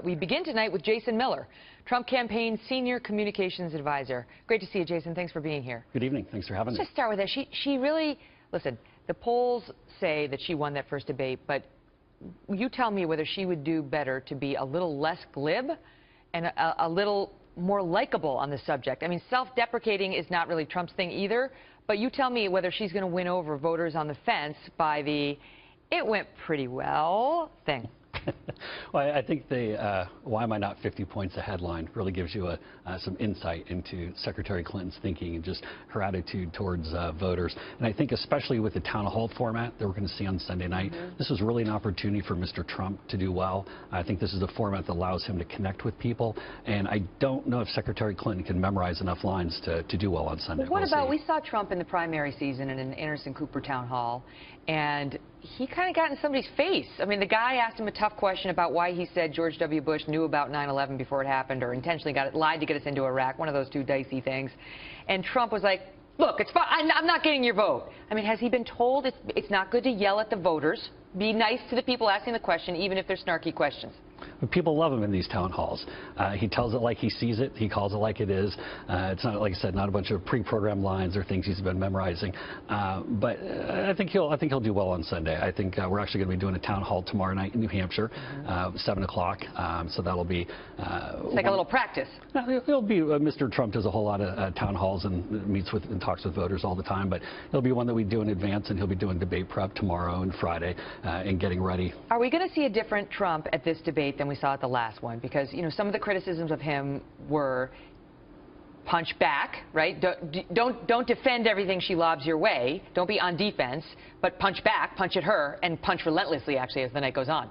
We begin tonight with Jason Miller, Trump campaign senior communications advisor. Great to see you, Jason. Thanks for being here. Good evening. Thanks for having me. Let's just start with that. She really, listen, the polls say that she won that first debate, but you tell me whether she would do better to be a little less glib and a little more likable on the subject. I mean, self-deprecating is not really Trump's thing either, but you tell me whether she's going to win over voters on the fence by the "it went pretty well" thing. Well, I think the "why am I not 50 points ahead" line really gives you some insight into Secretary Clinton's thinking and just her attitude towards voters. And I think especially with the town hall format that we're going to see on Sunday night, this is really an opportunity for Mr. Trump to do well. I think this is a format that allows him to connect with people. And I don't know if Secretary Clinton can memorize enough lines to do well on Sunday. Well, what about, we saw Trump in the primary season in an Anderson Cooper town hall, and he kind of got in somebody's face. I mean, the guy asked him a tough question about why he said George W. Bush knew about 9/11 before it happened, or intentionally lied to get us into Iraq, one of those two dicey things. And Trump was like, look, it's fine. I'm not getting your vote. I mean, has he been told it's not good to yell at the voters? Be nice to the people asking the question, even if they're snarky questions. But people love him in these town halls. He tells it like he sees it. He calls it like it is. It's not, like I said, not a bunch of pre-programmed lines or things he's been memorizing. But I think he'll do well on Sunday. I think we're actually going to be doing a town hall tomorrow night in New Hampshire, 7 o'clock. So that'll be it's like a little practice. It'll be Mr. Trump does a whole lot of town halls and meets with and talks with voters all the time. But it'll be one that we do in advance, and he'll be doing debate prep tomorrow and Friday and getting ready. Are we going to see a different Trump at this debate than we saw at the last one? Because, you know, some of the criticisms of him were punch back, right? Don't defend everything she lobs your way. Don't be on defense, but punch back, punch at her, and punch relentlessly, actually, as the night goes on.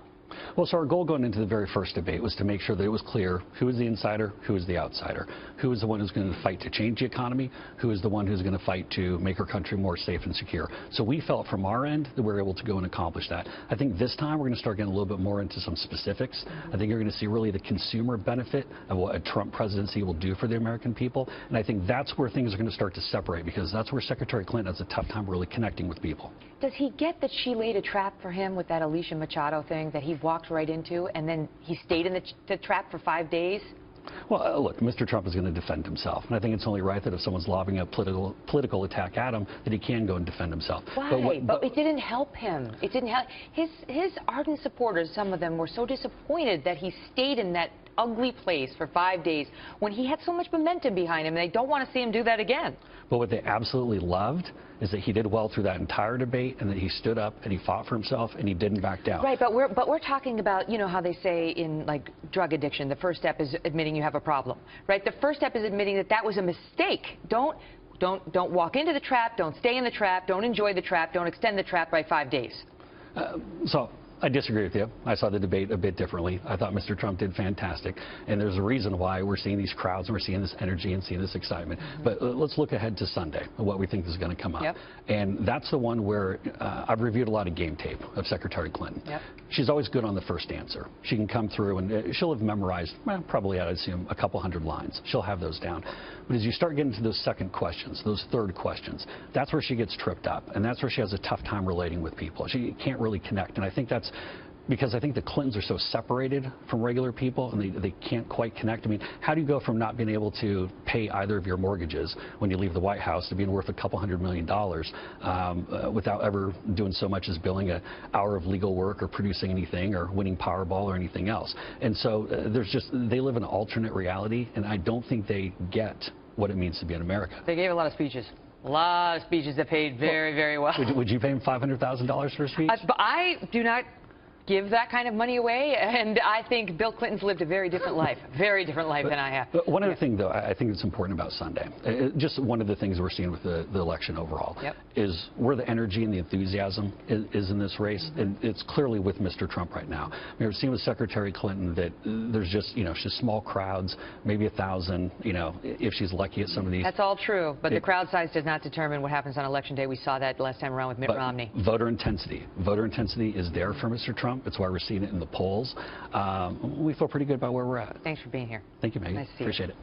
Well, so our goal going into the very first debate was to make sure that it was clear who is the insider, who is the outsider, who is the one who's going to fight to change the economy, who is the one who's going to fight to make our country more safe and secure. So we felt from our end that we were able to go and accomplish that. I think this time we're going to start getting a little bit more into some specifics. I think you're going to see really the consumer benefit of what a Trump presidency will do for the American people. And I think that's where things are going to start to separate, because that's where Secretary Clinton has a tough time really connecting with people. Does he get that she laid a trap for him with that Alicia Machado thing that he walked right into, and then he stayed in the trap for 5 days? Well, look, Mr. Trump is going to defend himself. And I think it's only right that if someone's lobbing a political attack at him, that he can go and defend himself. Why? But it didn't help him. It didn't help. His ardent supporters, some of them, were so disappointed that he stayed in that ugly place for 5 days when he had so much momentum behind him, and they don't want to see him do that again. But what they absolutely loved is that he did well through that entire debate, and that he stood up and he fought for himself and he didn't back down. Right, but we're talking about, you know, how they say in like drug addiction, the first step is admitting you have a problem, right? The first step is admitting that that was a mistake. Don't walk into the trap, don't stay in the trap, don't enjoy the trap, don't extend the trap by 5 days. So I disagree with you. I saw the debate a bit differently. I thought Mr. Trump did fantastic. And there's a reason why we're seeing these crowds and we're seeing this energy and seeing this excitement. But let's look ahead to Sunday and what we think is going to come up. And that's the one where I've reviewed a lot of game tape of Secretary Clinton. She's always good on the first answer. She can come through and she'll have memorized, well, probably I'd assume a couple hundred lines. She'll have those down. But as you start getting to those second questions, those third questions, that's where she gets tripped up. And that's where she has a tough time relating with people. She can't really connect. And I think that's because I think the Clintons are so separated from regular people, and they can't quite connect. I mean, how do you go from not being able to pay either of your mortgages when you leave the White House to being worth $200 million without ever doing so much as billing an hour of legal work or producing anything or winning Powerball or anything else? And so they live in an alternate reality, and I don't think they get what it means to be in America. They gave a lot of speeches. A lot of speeches that paid very, very well. Would you pay him $500,000 for a speech? I do not give that kind of money away, and I think Bill Clinton's lived a very different life than I have. But one other thing, though, I think it's important about Sunday, just one of the things we're seeing with the election overall, is where the energy and the enthusiasm is in this race, and it's clearly with Mr. Trump right now. I mean, we're seeing with Secretary Clinton that there's just, you know, just small crowds, maybe 1,000, you know, if she's lucky at some of these. That's all true, but the crowd size does not determine what happens on Election Day. We saw that last time around with Mitt Romney. Voter intensity is there for Mr. Trump. It's why we're seeing it in the polls. We feel pretty good about where we're at. Thanks for being here. Thank you, Maggie. Nice to see you. Appreciate it.